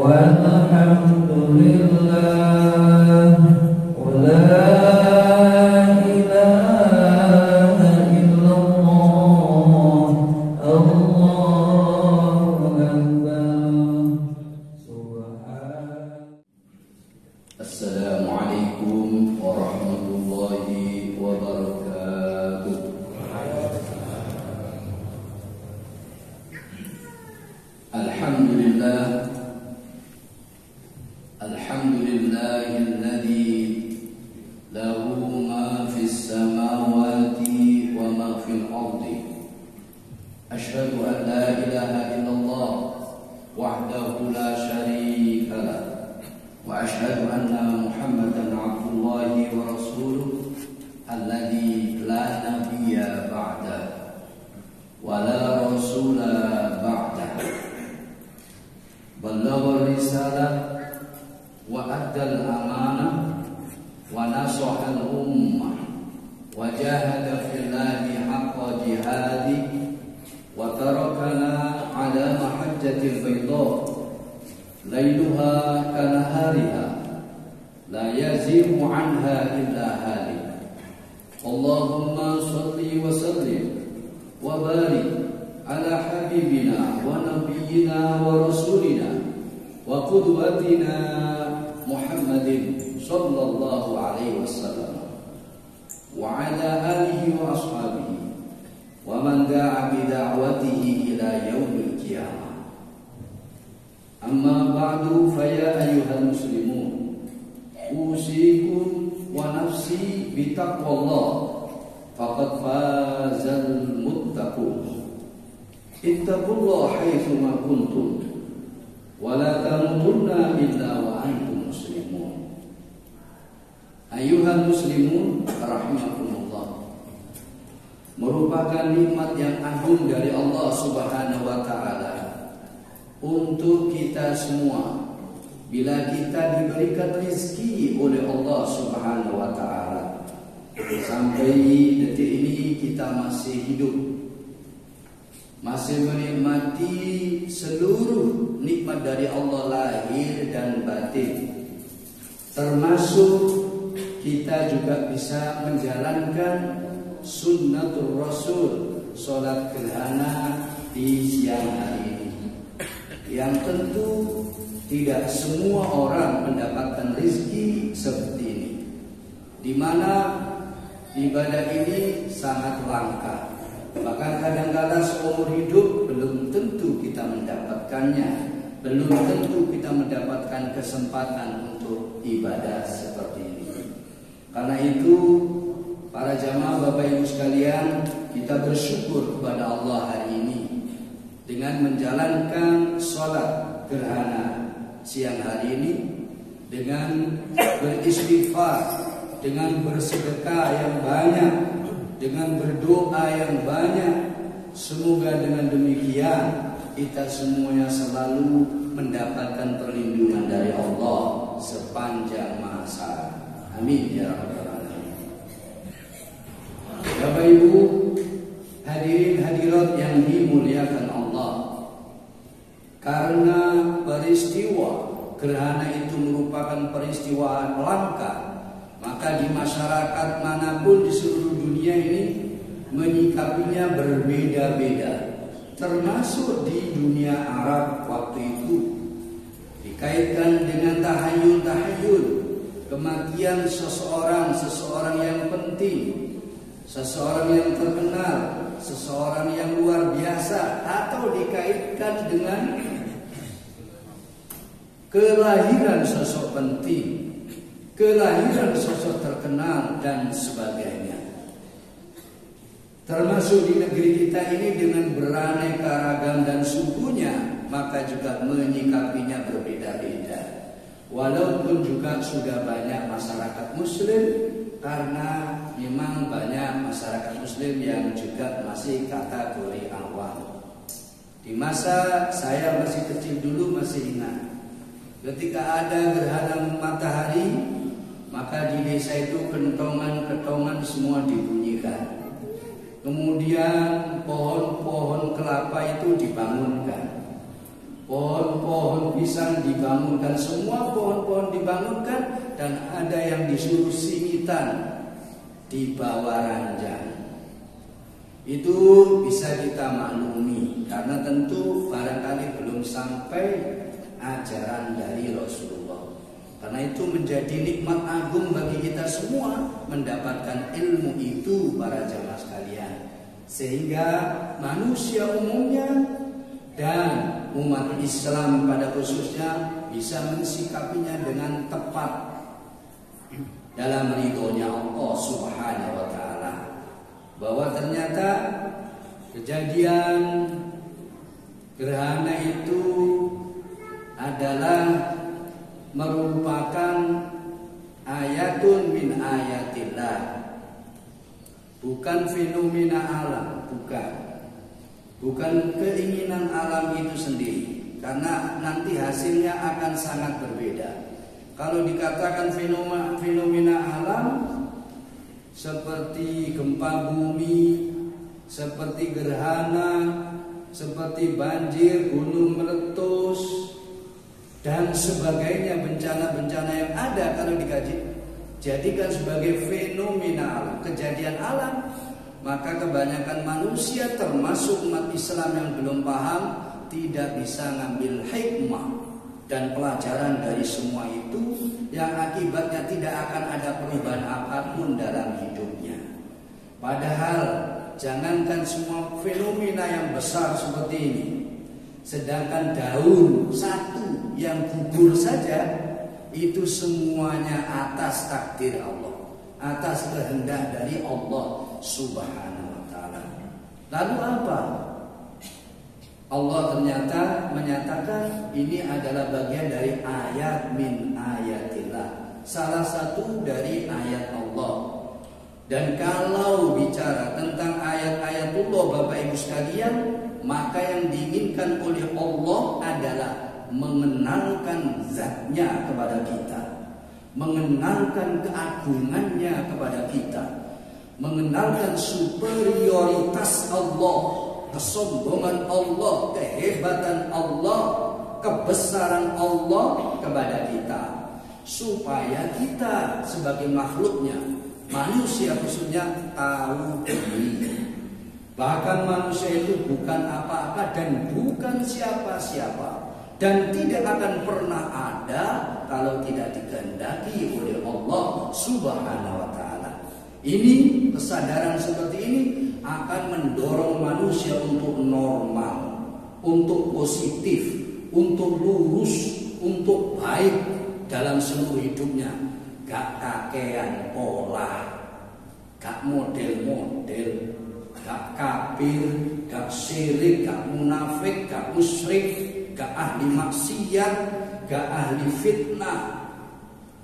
walhamdulillah wa la ilaha illallah Allahu akbar. Assalamualaikum warahmatullahi wabarakatuh. Alhamdulillah, alhamdulillahilladzi lahu ma fis samawati wa ma fil ardi. Asyhadu an la ilaha illallah wahdahu la syarika lah. Wa asyhadu anna Muhammadan abdullahi wa rasuluh alladzi la nabiyya ba'da wa la rasula ba'da. Ballagha risalah wa addal amanah wa nasaha al-ummah wa jahada fillahi haqqa jihadi wa tarakana ala mahajjatil bayda lailuha kanahariha la yazigu anha illa halik. Allahumma salli wa sallim wa barik ala habibina wa nabiyyina wa rasulina wa qudwatina Muhammadin sallallahu alaihi wasallam wa ala alihi wa ashabihi wa man da'a bi da'watihi ila yaumil qiyamah. Amma ba'du, faya ayyuhal muslimun, usikum wa nafsi bitaqwallah, faqad fazal muttaqun. Ittaqullaha haitsu ma kuntum wa la tamutunna illa wa antum muslimun. Ayyuhal muslimun rahimakumullah, merupakan nikmat yang agung dari Allah Subhanahu wa taala untuk kita semua bila kita diberikan rezeki oleh Allah Subhanahu wa taala. Sampai detik ini kita masih hidup, masih menikmati seluruh nikmat dari Allah lahir dan batin. Termasuk kita juga bisa menjalankan sunnatul Rasul, sholat gerhana di siang hari ini, yang tentu tidak semua orang mendapatkan rezeki seperti ini, di mana ibadah ini sangat langka. Bahkan kadang-kadang seumur hidup belum tentu kita mendapatkannya, belum tentu kita mendapatkan kesempatan untuk ibadah seperti ini. Karena itu, para jamaah Bapak Ibu sekalian, kita bersyukur kepada Allah hari ini dengan menjalankan sholat gerhana siang hari ini, dengan beristighfar, dengan bersedekah yang banyak, dengan berdoa yang banyak. Semoga dengan demikian kita semuanya selalu mendapatkan perlindungan dari Allah sepanjang masa. Amin ya rabbal alamin. Bapak Ibu hadirin hadirat yang dimuliakan Allah, karena peristiwa gerhana itu merupakan peristiwa langka, maka di masyarakat manapun di seluruh dunia ini menyikapinya berbeda-beda. Termasuk di dunia Arab waktu itu dikaitkan dengan tahayul-tahayul, kematian seseorang yang penting, seseorang yang terkenal, seseorang yang luar biasa, atau dikaitkan dengan kelahiran sosok penting, kelahiran sosok terkenal dan sebagainya. Termasuk di negeri kita ini dengan beraneka ragam dan sukunya, maka juga menyikapinya berbeda-beda. Walaupun juga sudah banyak masyarakat muslim, karena memang banyak masyarakat muslim yang juga masih kategori awam. Di masa saya masih kecil dulu masih ingat, ketika ada gerhana matahari, maka di desa itu kentongan-kentongan semua dibunyikan. Kemudian pohon-pohon kelapa itu dibangunkan. pohon-pohon pisang dibangunkan, semua pohon-pohon dibangunkan, dan ada yang disuruh singitan di bawah ranjang. Itu bisa kita maklumi karena tentu barangkali belum sampai ajaran dari Rasulullah. Karena itu menjadi nikmat agung bagi kita semua mendapatkan ilmu itu, para jamaah sekalian. Sehingga manusia umumnya dan umat Islam pada khususnya bisa mensikapinya dengan tepat dalam ridhonya Allah Subhanahu wa ta'ala. Bahwa ternyata kejadian gerhana itu adalah merupakan ayatun min ayatillah, bukan fenomena alam, bukan keinginan alam itu sendiri, karena nanti hasilnya akan sangat berbeda. Kalau dikatakan fenomena alam seperti gempa bumi, seperti gerhana, seperti banjir, gunung meletus, dan sebagainya, bencana-bencana yang ada, kalau dikaji jadikan sebagai fenomena alam, kejadian alam, maka kebanyakan manusia termasuk umat Islam yang belum paham tidak bisa ngambil hikmah dan pelajaran dari semua itu, yang akibatnya tidak akan ada perubahan apapun dalam hidupnya. Padahal jangankan semua fenomena yang besar seperti ini, sedangkan daun satu yang gugur saja itu semuanya atas takdir Allah, atas kehendak dari Allah Subhanahu wa ta'ala. Lalu apa? Allah ternyata menyatakan ini adalah bagian dari ayat min ayatillah, salah satu dari ayat Allah. Dan kalau bicara tentang ayat-ayatullah Bapak Ibu sekalian, maka yang diinginkan oleh Allah adalah mengenalkan zatnya kepada kita, mengenalkan keagungannya kepada kita, mengenalkan superioritas Allah, kesombongan Allah, kehebatan Allah, kebesaran Allah kepada kita, supaya kita sebagai makhluknya, manusia khususnya, tahu diri. Bahkan manusia itu bukan apa-apa dan bukan siapa-siapa, dan tidak akan pernah ada kalau tidak dikehendaki oleh Allah Subhanahu wa ta'ala. Ini kesadaran seperti ini akan mendorong manusia untuk normal, untuk positif, untuk lurus, untuk baik dalam seluruh hidupnya. Gak kakean pola, gak model-model, gak kafir, gak syirik, gak munafik, gak musyrik, gak ahli maksiat, gak ahli fitnah,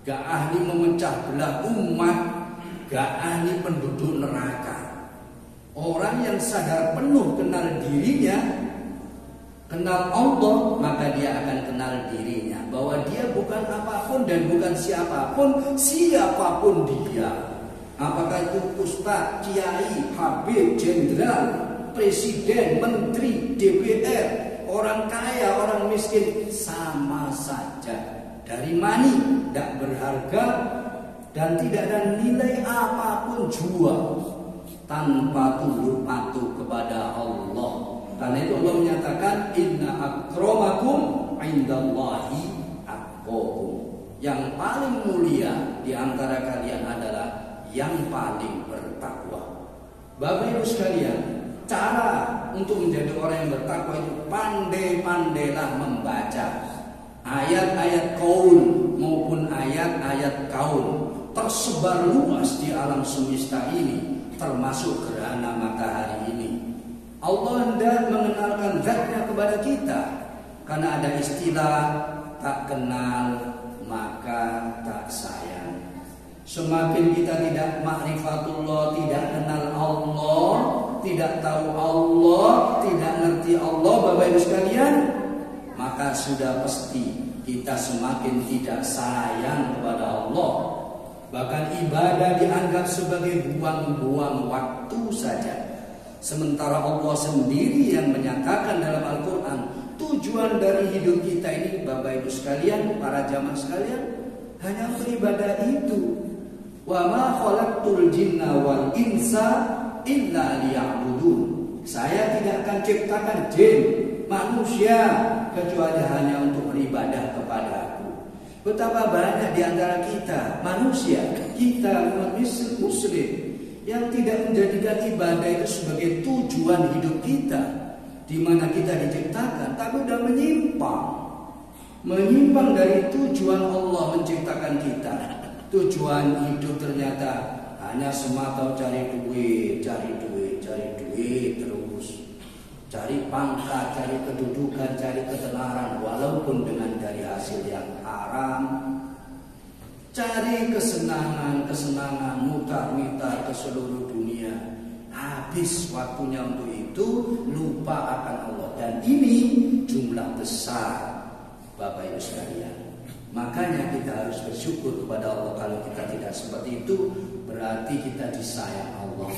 gak ahli memecah belah umat, gak ahli penduduk neraka. Orang yang sadar penuh kenal dirinya, kenal Allah, maka dia akan kenal dirinya, bahwa dia bukan apapun dan bukan siapapun dia. Apakah itu ustaz, kiai, habib, jenderal, presiden, menteri, DPR, orang kaya, orang miskin, sama saja. Dari mani, tidak berharga dan tidak ada nilai apapun jua tanpa tunduk patuh kepada Allah. Karena itu Allah menyatakan inna akramakum indallahi atqakum. Yang paling mulia di antara kalian adalah yang paling bertakwa. Bapak Ibu sekalian, cara untuk menjadi orang yang bertakwa itu pandai-pandailah membaca ayat-ayat kaun maupun ayat-ayat kaun, tersebar luas di alam semesta ini, termasuk gerhana matahari ini. Allah hendak mengenalkan zatnya kepada kita, karena ada istilah tak kenal maka tak sayang. Semakin kita tidak ma'rifatullah, tidak kenal Allah, tidak tahu Allah, tidak ngerti Allah, Bapak Ibu sekalian, maka sudah pasti kita semakin tidak sayang kepada Allah. Bahkan ibadah dianggap sebagai buang-buang waktu saja. Sementara Allah sendiri yang menyatakan dalam Al-Quran, tujuan dari hidup kita ini Bapak Ibu sekalian, para jamaah sekalian, hanya beribadah itu. Wa ma khalaqtul jinna wal insa illa liya'budun. Saya tidak akan ciptakan jin, manusia kecuali hanya untuk beribadah kepada Aku. Betapa banyak di antara kita manusia, kita umat muslim yang tidak menjadikan ibadah itu sebagai tujuan hidup kita, di mana kita diciptakan, tapi sudah menyimpang dari tujuan Allah menciptakan kita. Tujuan hidup ternyata hanya semata cari duit terus, cari pangkat, cari kedudukan, cari ketenaran, walaupun dengan dari hasil yang haram. Cari kesenangan, mutar-mitar ke seluruh dunia. Habis waktunya untuk itu, lupa akan Allah. Dan ini jumlah besar, Bapak Ibu sekalian. Makanya kita harus bersyukur kepada Allah. Kalau kita tidak seperti itu, berarti kita disayang Allah,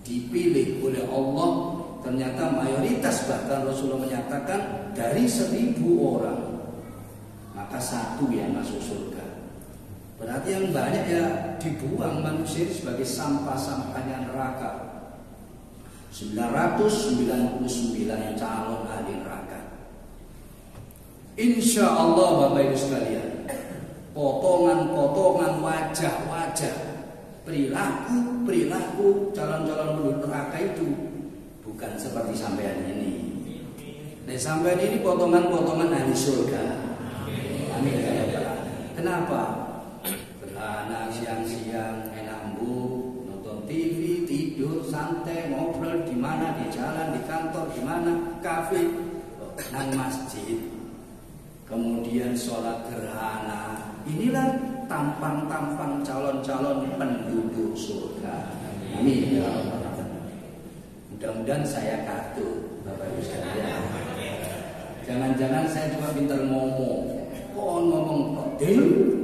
dipilih oleh Allah. Ternyata mayoritas, bahkan Rasulullah menyatakan dari 1000 orang, maka 1 yang masuk surga. Berarti yang banyak ya dibuang manusia sebagai sampah-sampahnya neraka. 999 calon ahli neraka. Insya Allah Bapak Ibu sekalian, potongan-potongan wajah-wajah, perilaku calon-calon penduduk neraka itu bukan seperti sampean ini. Nah, sampean ini potongan-potongan ahli surga. Amin. Kenapa? Berana siang-siang enak nonton TV, tidur santai, ngobrol di mana, di jalan, di kantor, di mana, kafe, nang masjid. Kemudian sholat gerhana. Inilah tampang-tampang calon-calon penduduk surga. Amin. Mudah-mudahan saya kartu, Bapak Ibu sekalian. Jangan-jangan saya cuma pintar ngomong. Ngomong kok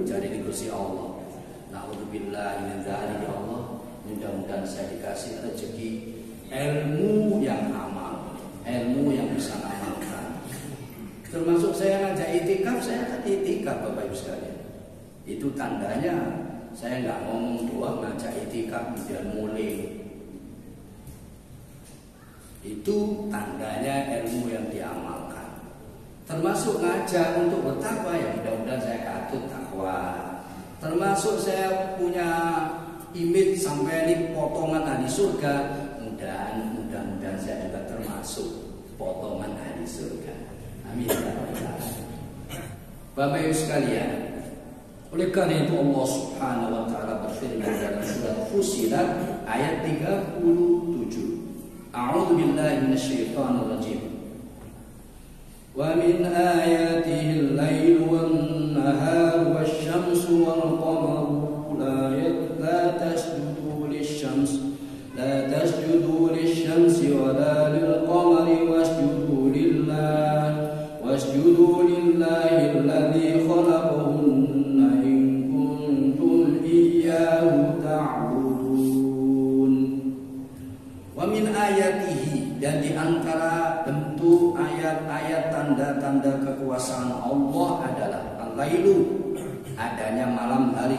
jadi dikasih Allah. Na'udzubillah min dzalik ya Allah. Mudah-mudahan saya dikasih rezeki ilmu yang amal, ilmu yang bisa amalkan. Termasuk saya ngajak itikaf, saya kan itikaf Bapak Ibu sekalian. Itu tandanya saya nggak ngomong doang, ngajak itikaf kemudian mulai. Itu tandanya ilmu yang diamalkan. Termasuk ngajak untuk bertakwa, ya mudah-mudahan saya katut takwa. Termasuk saya punya image sampai ini potongan ahli surga, mudah-mudahan saya juga termasuk potongan ahli surga. Amin. Bapak Ibu sekalian, oleh karena itu Allah Subhanahu wa taala berfirman dalam surat Fussilat ayat 37. A'udzu billahi minasyaitonir rajim. Wa min ayatihi al-lail wan-nahar wasyamsu wal-qamaru la tasjudu lisyamsi wa la lil-qamari wasjudu lillahi alladhi khalaqahunna in kuntum iyyahu ta'budun. Wa min ayatihi, dan di antara bentuk ayat-ayat tanda-tanda kekuasaan Allah adalah al-lailu, adanya malam hari,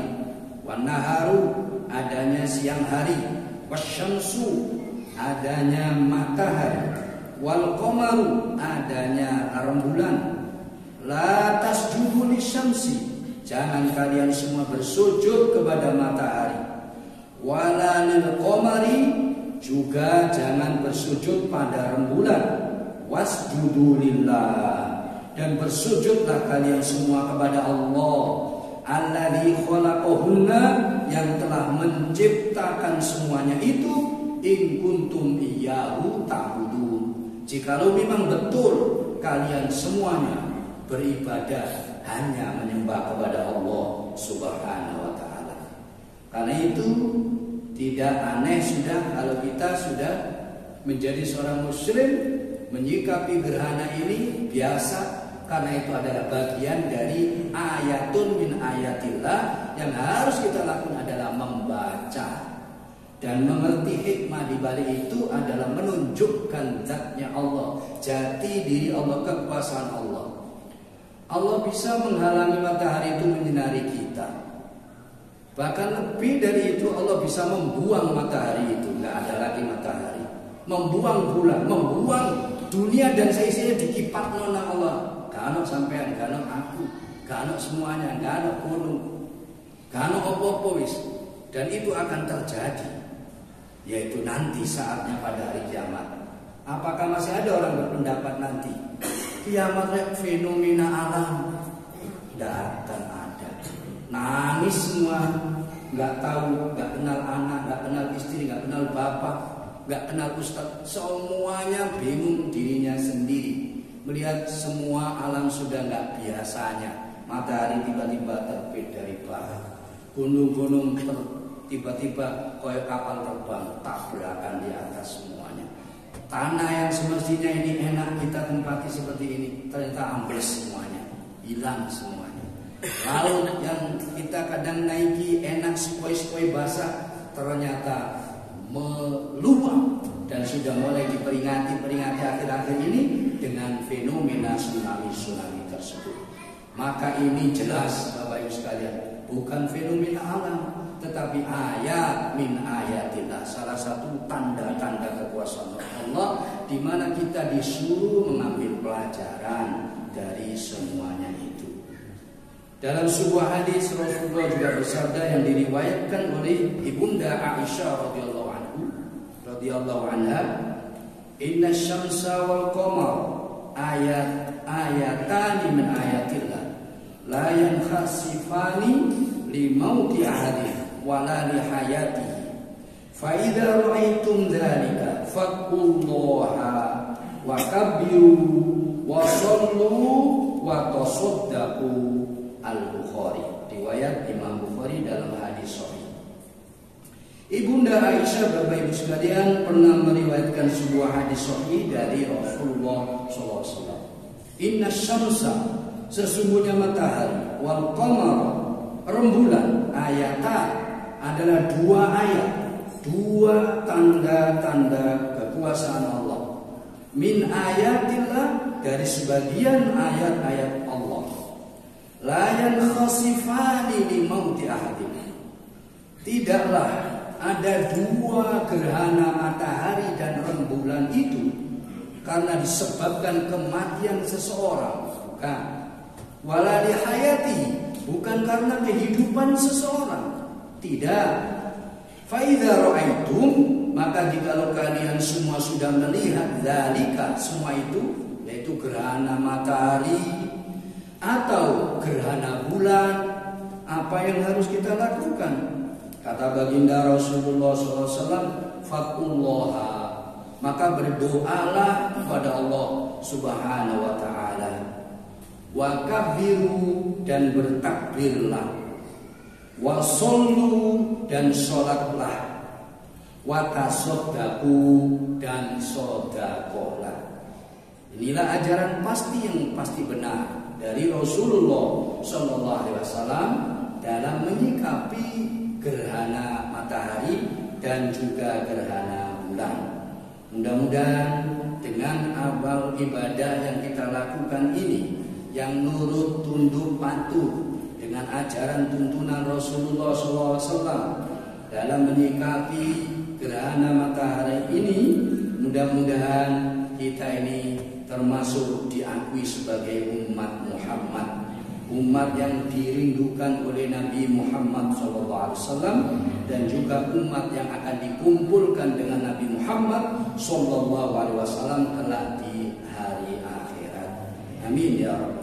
wan-naharu, adanya siang hari, wasyamsu, adanya matahari, wal-qamaru, adanya rembulan. La tasjudu lisyamsi, jangan kalian semua bersujud kepada matahari. Wala lil-qamari, juga jangan bersujud pada rembulan. Wasjudu lillah, dan bersujudlah kalian semua kepada Allah alladzi khalaqahunna, yang telah menciptakan semuanya itu, in kuntum iyyahu ta'budun, jikalau memang betul kalian semuanya beribadah hanya menyembah kepada Allah Subhanahu wa taala. Karena itu tidak aneh sudah kalau kita sudah menjadi seorang muslim, menyikapi gerhana ini biasa, karena itu adalah bagian dari ayatun min ayatillah. Yang harus kita lakukan adalah membaca. Dan mengerti hikmah di balik itu adalah menunjukkan zatnya Allah, jati diri Allah, kekuasaan Allah. Allah bisa menghalangi matahari itu menyinari kita. Bahkan lebih dari itu, Allah bisa membuang matahari itu, nggak ada lagi matahari. Membuang bulan, membuang dunia dan seisinya dikipat nona Allah. Gak ada sampean, gak ada aku, gak ada semuanya, gak ada gunung, gak ada opo-opo wis. Dan itu akan terjadi, yaitu nanti saatnya pada hari kiamat. Apakah masih ada orang berpendapat nanti kiamat fenomena alam? Tidak akan ada. Nangis semua, nggak tahu, nggak kenal anak, nggak kenal istri, nggak kenal bapak, nggak kenal ustaz. Semuanya bingung dirinya sendiri. Melihat semua alam sudah nggak biasanya. Matahari tiba-tiba terbit dari barat, gunung-gunung tiba-tiba koyak kapal terbang tabrakan di atas semuanya. Tanah yang semestinya ini enak kita tempati seperti ini, ternyata ambles semuanya, hilang semuanya. Laut yang kita kadang naiki enak sepoi-sepoi basah, ternyata meluap dan sudah mulai diperingati akhir-akhir ini dengan fenomena tsunami tersebut. Maka ini jelas Bapak Ibu sekalian, bukan fenomena alam, tetapi ayat min ayatillah, salah satu tanda-tanda kekuasaan Allah, di mana kita disuruh mengambil pelajaran dari semuanya itu. Dalam sebuah hadis Rasulullah juga bersabda yang diriwayatkan oleh Ibunda Aisyah radhiyallahu anha, inna syamsa wal qamar ayatani min ayatillah la yankhasifani li mauti ahadin wala li hayatihi fa idza ra'aytum dzalika faqullaha wa kabbiru wa sallu wa tasaddaqu. Al-Bukhari, riwayat Imam Bukhari dalam hadis sahih. Ibunda Aisyah Bapak Ibu sekalian pernah meriwayatkan sebuah hadis sahih dari Rasulullah SAW. Inna syamsa, sesungguhnya matahari, wal qamar, rembulan, ayatan, adalah dua ayat, dua tanda-tanda kekuasaan Allah. Min ayatillah, dari sebagian ayat-ayat Allah. La yankhasifani li mauti ahadin. Tidaklah ada dua gerhana matahari dan rembulan itu karena disebabkan kematian seseorang, bukan. Wala li hayati, bukan karena kehidupan seseorang, tidak. Fa idza ra'aitum, maka jikalau kalian semua sudah melihat dzalika, semua itu, yaitu gerhana matahari atau gerhana bulan, apa yang harus kita lakukan? Kata baginda Rasulullah SAW, faqullaha, maka berdoalah kepada Allah Subhanahu wa Ta'ala, wa kabbiru, dan bertakbirlah, wa sallu, dan sholatlah, wa tasaddaqu, dan sedekahlah. Inilah ajaran yang pasti benar dari Rasulullah SAW dalam menyikapi gerhana matahari dan juga gerhana bulan. Mudah-mudahan dengan amal ibadah yang kita lakukan ini, yang nurut tunduk patuh dengan ajaran tuntunan Rasulullah SAW dalam menyikapi gerhana matahari ini, mudah-mudahan kita ini termasuk diakui sebagai umat Muhammad, umat yang dirindukan oleh Nabi Muhammad SAW, dan juga umat yang akan dikumpulkan dengan Nabi Muhammad SAW kelak di hari akhirat. Amin ya rabbal